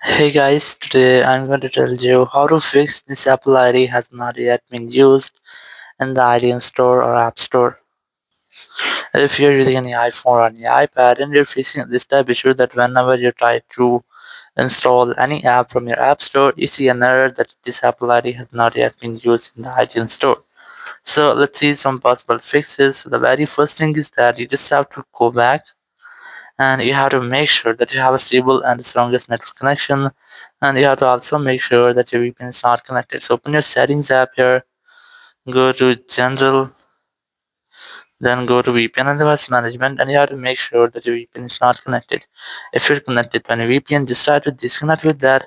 Hey guys, today I'm going to tell you how to fix this Apple ID has not yet been used in the iTunes store or App Store. If you're using any iPhone or any iPad and you're facing this type issue that whenever you try to install any app from your App Store, you see an error that this Apple ID has not yet been used in the iTunes store. So let's see some possible fixes. So the very first thing is that you just have to go back and you have to make sure that you have a stable and the strongest network connection, and you have to also make sure that your VPN is not connected. So open your settings app here, go to general, then go to VPN and device management, and you have to make sure that your VPN is not connected. If you're connected to any VPN, just try to disconnect with that.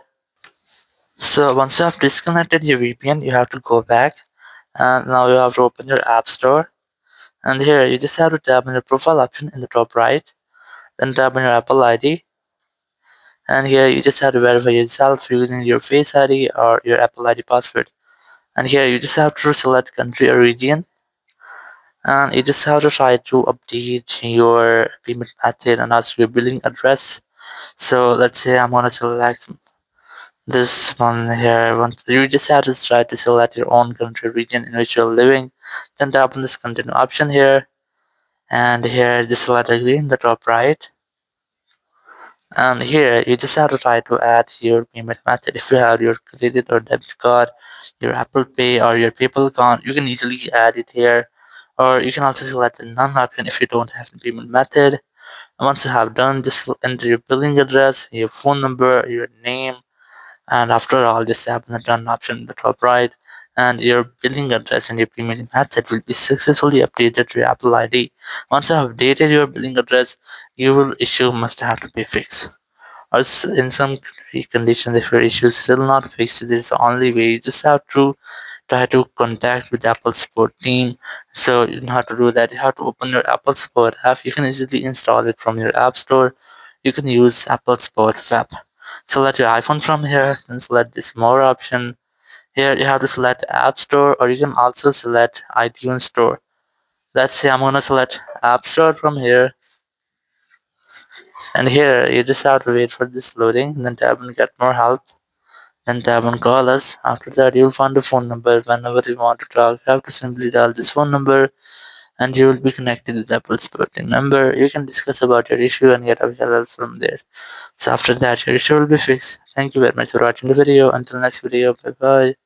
So once you have disconnected your VPN, you have to go back, and now you have to open your app store, and here you just have to tap on your profile option in the top right, then tap on your Apple ID, and here you just have to verify yourself using your Face ID or your Apple ID password. And here you just have to select country or region, and you just have to try to update your payment method and also your billing address. So let's say I'm gonna select this one here. Once you just have to try to select your own country region in which you're living, then tap on this continue option here, and here just select agree in the top right. And here you just have to try to add your payment method. If you have your credit or debit card, your Apple Pay or your PayPal account, you can easily add it here. Or you can also select the none option if you don't have the payment method. And once you have done, just enter your billing address, your phone number, your name, and after all, just tap on the done option in the top right. And your billing address and your payment method will be successfully updated to your Apple ID. Once you have updated your billing address, your issue must have to be fixed. Also, in some conditions, if your issue is still not fixed, there is the only way. You just have to try to contact with the Apple support team. So you know how to do that. You have to open your Apple support app. You can easily install it from your app store. You can use Apple support app. Select your iPhone from here, then select this more option. Here you have to select App Store, or you can also select iTunes Store. Let's say I'm gonna select App Store from here, and here you just have to wait for this loading, and then tap on Get More Help. Then tap on call us. After that, you'll find a phone number. Whenever you want to talk, you have to simply dial this phone number and you will be connected with Apple's supporting number. You can discuss about your issue and get official help from there. So after that, your issue will be fixed. Thank you very much for watching the video. Until next video, bye bye.